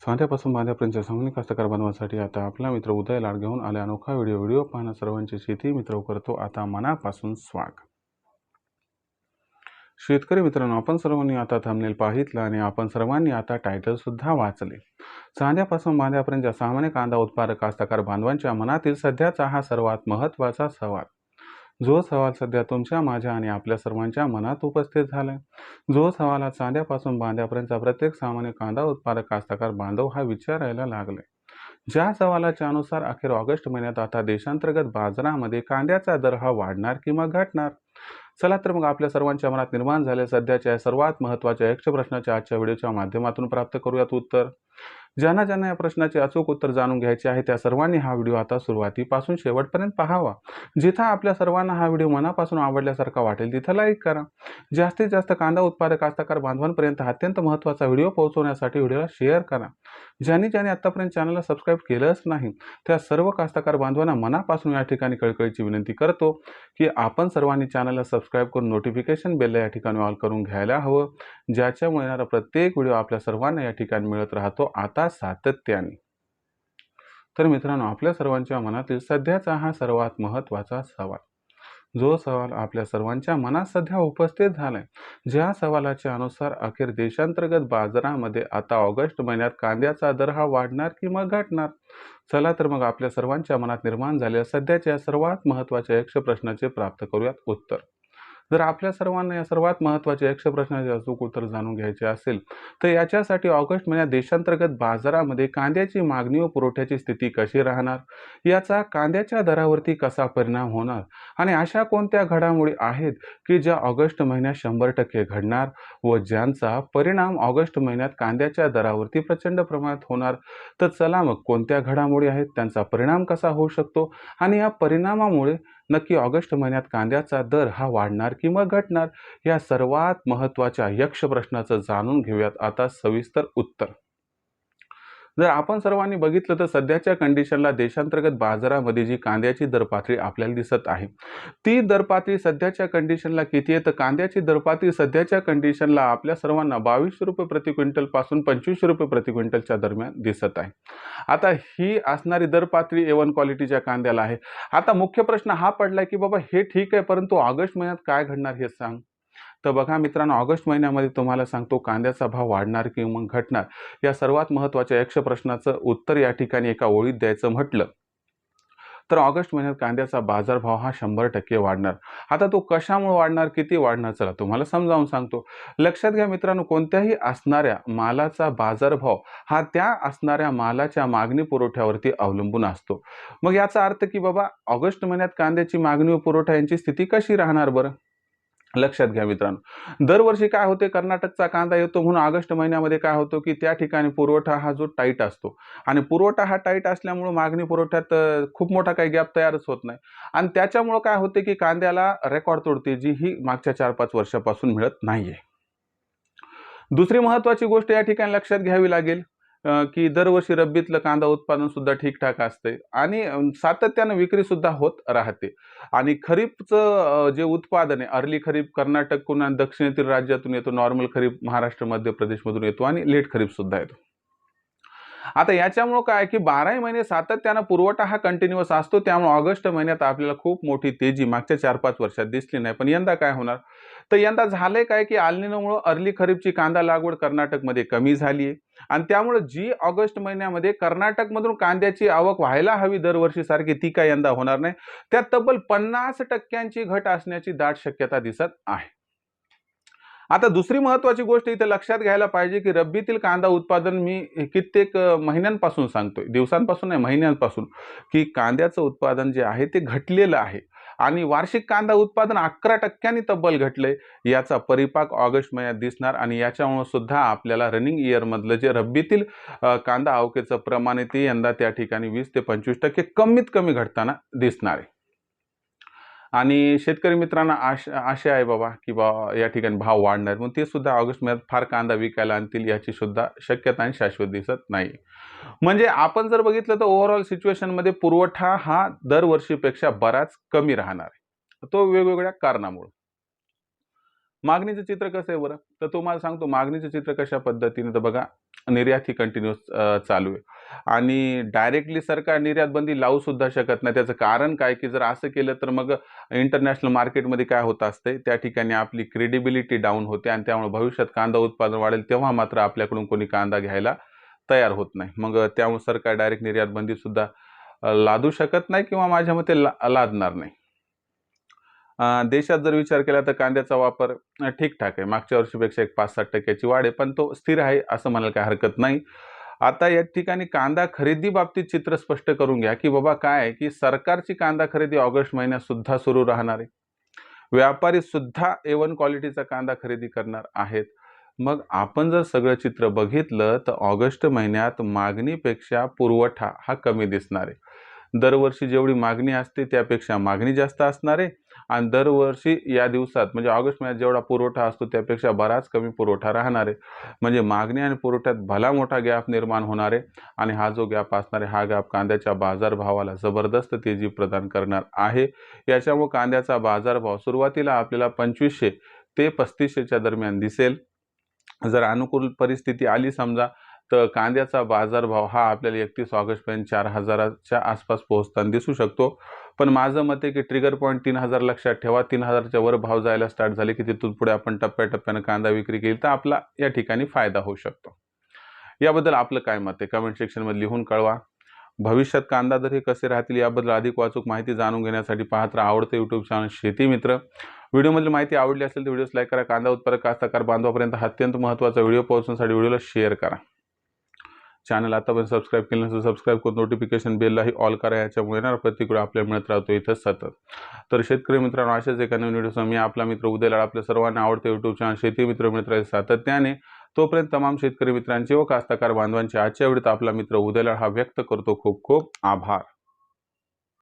साध्यापासून बांध्यापर्यंतच्या सामान्य कास्तकार बांधवांसाठी आता आपला मित्र उदय लाड घेऊन आले अनोखा व्हिडिओ पाहणं सर्वांची शेती मित्र करतो आता मनापासून स्वागत. शेतकरी मित्रांनो, आपण सर्वांनी आता थंबनेल पाहितलं आणि आपण सर्वांनी आता टायटल सुद्धा वाचले. साध्यापासून बांध्यापर्यंतच्या सामान्य कांदा उत्पादक कास्तकार बांधवांच्या मनातील सध्याचा हा सर्वात महत्त्वाचा सवाल, जो सवाल सध्या तुमच्या, माझ्या आणि आपल्या सर्वांच्या मनात उपस्थित झालाय. जो सवाल आज साध्यापासून बांध्यापर्यंतचा प्रत्येक सामान्य कांदा उत्पादक कास्तकार बांधव हा विचारायला लागले. ज्या सवालाच्या अनुसार अखेर ऑगस्ट महिन्यात आता देशांतर्गत बाजारामध्ये कांद्याचा दर हा वाढणार किंवा घटणार. चला तर मग आपल्या सर्वांच्या मनात निर्माण झालेल्या सध्याच्या सर्वात महत्त्वाच्या यक्ष प्रश्नाच्या आजच्या व्हिडिओच्या माध्यमातून प्राप्त करूयात उत्तर. ज्यांना ज्यांना या प्रश्नाचे अचूक उत्तर जाणून घ्यायचे आहे त्या सर्वांनी हा व्हिडिओ आता सुरुवातीपासून शेवटपर्यंत पाहावा. जिथं आपल्या सर्वांना हा व्हिडिओ मनापासून आवडल्यासारखा वाटेल तिथं लाईक करा. जास्तीत जास्त कांदा उत्पादक कास्तकार बांधवांपर्यंत अत्यंत महत्त्वाचा व्हिडिओ पोहोचवण्यासाठी व्हिडिओला शेअर करा. ज्यांनी आतापर्यंत चॅनलला सबस्क्राईब केलंच नाही त्या सर्व कास्तकार बांधवांना मनापासून या ठिकाणी कळकळीची विनंती करतो की आपण सर्वांनी चॅनलला सबस्क्राईब करून नोटिफिकेशन बेलला या ठिकाणी ऑल करून घ्यायला हवं, ज्याच्यामुळे येणारा प्रत्येक व्हिडिओ आपल्या सर्वांना या ठिकाणी मिळत राहतो आता सातत्याने. तर मित्रांनो, आपल्या सर्वांच्या मनातील सध्याचा हा सर्वात महत्त्वाचा सवाल, जो सवाल आपल्या सर्वांच्या मनात सध्या उपस्थित झालाय, ज्या सवालाच्या अनुसार अखेर देशांतर्गत बाजारामध्ये आता ऑगस्ट महिन्यात कांद्याचा दर हा वाढणार किंवा घटणार. चला तर मग आपल्या सर्वांच्या मनात निर्माण झालेल्या सध्याच्या सर्वात महत्त्वाच्या यक्ष प्रश्नाचे प्राप्त करूयात उत्तर. जर आपल्या सर्वांना या सर्वात महत्त्वाच्या यक्ष प्रश्नाचे अचूक उत्तर जाणून घ्यायचे असेल तर याच्यासाठी ऑगस्ट महिन्यात देशांतर्गत बाजारामध्ये कांद्याची मागणी व पुरवठ्याची स्थिती कशी राहणार, याचा कांद्याच्या दरावरती कसा परिणाम होणार आणि अशा कोणत्या घडामोडी आहेत की ज्या ऑगस्ट महिन्यात 100% घडणार व ज्यांचा परिणाम ऑगस्ट महिन्यात कांद्याच्या दरावरती प्रचंड प्रमाणात होणार. तर चला मग कोणत्या घडामोडी आहेत, त्यांचा परिणाम कसा होऊ शकतो आणि या परिणामामुळे नक्की ऑगस्ट महिन्यात कांद्याचा दर हा वाढणार किंवा घटणार, या सर्वात महत्त्वाच्या यक्ष प्रश्नाचं जाणून घेऊयात आता सविस्तर उत्तर. जर आपण सर्वांनी बघितलं तर सध्याच्या कंडिशनला देशांतर्गत बाजारामध्ये जी कांद्याची दरपातळी आपल्याला दिसत आहे ती दरपातळी सध्याच्या कंडिशनला किती आहे तर कांद्याची दरपातळी सध्याच्या कंडिशनला आपल्या सर्वांना 2200 रुपये प्रति क्विंटल पासून 2500 रुपये प्रति क्विंटलच्या दरम्यान दिसत आहे. आता ही असणारी दरपातळी A1 क्वालिटीच्या कांद्याला आहे. आता मुख्य प्रश्न हा पडलाय की बाबा हे ठीक आहे, परंतु ऑगस्ट महिन्यात काय घडणार हे सांग. तर बघा मित्रांनो, ऑगस्ट महिन्यामध्ये तुम्हाला सांगतो कांद्याचा भाव वाढणार किंवा घटणार, या सर्वात महत्त्वाच्या यक्ष प्रश्नाचं उत्तर या ठिकाणी एका ओळीत द्यायचं म्हटलं तर ऑगस्ट महिन्यात कांद्याचा बाजारभाव हा 100% वाढणार. आता तो कशामुळे वाढणार, किती वाढणार, चला तुम्हाला समजावून सांगतो. लक्षात घ्या मित्रांनो, कोणत्याही असणाऱ्या मालाचा बाजारभाव हा त्या असणाऱ्या मालाच्या मागणी पुरवठ्यावरती अवलंबून असतो. मग याचा अर्थ की बाबा ऑगस्ट महिन्यात कांद्याची मागणी व पुरवठा यांची स्थिती कशी राहणार बरं. लक्षात घ्या मित्रांनो, दरवर्षी काय होते, कर्नाटकचा कांदा येतो म्हणून ऑगस्ट महिन्यामध्ये काय होतं की त्या ठिकाणी पुरवठा हा जो टाईट असतो आणि पुरवठा हा टाईट असल्यामुळे मागणी पुरवठ्यात खूप मोठा काही गॅप तयारच होत नाही आणि त्याच्यामुळे काय होते की कांद्याला रेकॉर्ड तोडते, जी ही मागच्या 4-5 वर्षापासून मिळत नाहीये. दुसरी महत्त्वाची गोष्ट या ठिकाणी लक्षात घ्यावी लागेल की दरवर्षी रब्बीतलं कांदा उत्पादन सुद्धा ठीकठाक असते आणि सातत्यानं विक्री सुद्धा होत राहते आणि खरीपचं जे उत्पादन आहे, अर्ली खरीप कर्नाटक किंवा दक्षिणेतील राज्यातून येतो, नॉर्मल खरीप महाराष्ट्र मध्य प्रदेशमधून येतो आणि लेट खरीप सुद्धा येतो. आता याच्यामुळे काय की 12 महिने सातत्यानं पुरवठा हा कंटिन्युअस असतो, त्यामुळे ऑगस्ट महिन्यात आपल्याला खूप मोठी तेजी मागच्या 4-5 वर्षात दिसली नाही. पण यंदा काय होणार, तर यंदा झालंय काय की एल-निनोमुळे अर्ली खरीपची कांदा लागवड कर्नाटकमध्ये कमी झाली आहे आणि त्यामुळे जी ऑगस्ट महिन्यामध्ये कर्नाटकमधून कांद्याची आवक व्हायला हवी दरवर्षी सारखी, ती काय यंदा होणार नाही. त्यात तब्बल 50% घट असण्याची दाट शक्यता दिसत आहे. आता दुसरी महत्त्वाची गोष्ट इथे लक्षात घ्यायला पाहिजे की रब्बीतील कांदा उत्पादन मी कित्येक महिन्यांपासून सांगतोय, दिवसांपासून नाही महिन्यांपासून, की कांद्याचं उत्पादन जे आहे ते घटलेलं आहे आणि वार्षिक कांदा उत्पादन 11% तब्बल घटलंय. याचा परिपाक ऑगस्ट महिन्यात दिसणार आणि याच्यामुळे सुद्धा आपल्याला रनिंग इयर मधलं जे रब्बीतील कांदा आवकेचं प्रमाण आहे ते यंदा त्या ठिकाणी 20 ते 25% कमीत कमी घटताना दिसणार आहे. आणि शेतकरी मित्रांना आशा आहे बाबा की या ठिकाणी भाव वाढणार, म्हणून ते सुद्धा ऑगस्ट महिन्यात फार कांदा विकायला आणतील याची सुद्धा शक्यता आणि शाश्वत दिसत नाही. म्हणजे आपण जर बघितलं तर ओव्हरऑल सिच्युएशनमध्ये पुरवठा हा दरवर्षीपेक्षा बराच कमी राहणार आहे, तो वेगवेगळ्या कारणामुळे. मागणीचं चित्र कसं आहे बरं, तर तुम्हाला सांगतो मागणीचं चित्र कशा पद्धतीने, तर बघा निर्यात ही कंटिन्यूस चालू आहे आणि डायरेक्टली सरकार निर्यात बंदी लावू सुद्धा शकत नाही. त्याचं कारण काय की जर असं केलं तर मग इंटरनॅशनल मार्केटमध्ये काय होत असते, त्या ठिकाणी आपली क्रेडिबिलिटी डाऊन होते आणि त्यामुळे भविष्यात कांदा उत्पादन वाढेल तेव्हा मात्र आपल्याकडून कोणी कांदा घ्यायला तयार होत नाही. मग त्यामुळे सरकार डायरेक्ट निर्यात बंदी सुद्धा लादू शकत नाही किंवा माझ्या मते लादणार नाही. देशात जर विचार केला तर कांद्याचा वापर ठीक-ठाक आहे. मागच्या वर्षीपेक्षा एक 5-7% वाढ आहे, पण तो स्थिर आहे असं म्हणायला काही हरकत नाही. आता या ठिकाणी कांदा खरेदी बाबतीत चित्र स्पष्ट करून घ्या, की बाबा काय आहे, की सरकारची कांदा खरेदी ऑगस्ट महिन्यात सुद्धा सुरू राहणार आहे. व्यापारी सुद्धा A1 क्वालिटीचा कांदा खरेदी करणार आहेत. मग आपण जर सगळं चित्र बघितलं तर ऑगस्ट महिन्यात मागणीपेक्षा पुरवठा हा कमी दिसणार आहे. दरवर्षी जेवढी मागणी असते त्यापेक्षा मागणी जास्त असणार आहे आणि दरवर्षी या दिवसात म्हणजे ऑगस्ट महिन्यात जेवढा पुरवठा असतो त्यापेक्षा बराच कमी पुरवठा राहणार आहे. म्हणजे मागणी आणि पुरवठ्यात भला मोठा गॅप निर्माण होणार आहे आणि हा जो गॅप असणार आहे हा गॅप कांद्याच्या बाजारभावाला जबरदस्त तेजी प्रदान करणार आहे. याच्यामुळे कांद्याचा बाजारभाव सुरुवातीला आपल्याला 2500 ते 3500च्या दरम्यान दिसेल. जर अनुकूल परिस्थिती आली समजा तर कांद्याचा बाजारभाव हा आपल्याला 31 ऑगस्टपर्यंत 4000च्या आसपास पोहोचताना दिसू शकतो. पण माझं मत आहे की ट्रिगर पॉईंट 3000 लक्षात ठेवा. 3000च्या वर भाव जायला स्टार्ट झाले की तिथून पुढे आपण टप्प्याटप्प्यानं कांदा विक्री केली तर आपला या ठिकाणी फायदा होऊ शकतो. याबद्दल आपलं काय मत आहे कमेंट सेक्शनमध्ये लिहून कळवा. भविष्यात कांदा दर हे कसे राहतील याबद्दल अधिक वाचूक माहिती जाणून घेण्यासाठी पाहत राहा आवडते यूट्यूब चॅनल शेती मित्र. व्हिडिओमधील माहिती आवडली असेल तर व्हिडिओस लाईक करा. कांदा उत्पादक कास्तकार बांधवापर्यंत हा अत्यंत महत्त्वाचा व्हिडिओ पोहोचण्यासाठी व्हिडिओला शेअर करा. चॅनल आतापर्यंत सबस्क्राईब केलं नसेल सबस्क्राईब करून नोटिफिकेशन बेललाही ऑल करा. याच्यामुळे येणार प्रतिक्रिया आपल्याला मिळत राहतो इथं सतत. तर शेतकरी मित्रांनो अशाच एका नवीन व्हिडिओसह मी आपला मित्र उदय लाड आपल्या सर्वांना आवडते यूट्यूब चॅनल शेती मित्र मित्र सातत्याने. तोपर्यंत तमाम शेतकरी मित्रांचे व कास्तकार बांधवांचे आजच्या व्हिडिओत आपला मित्र उदय लाड हा व्यक्त करतो. खूप खूप आभार.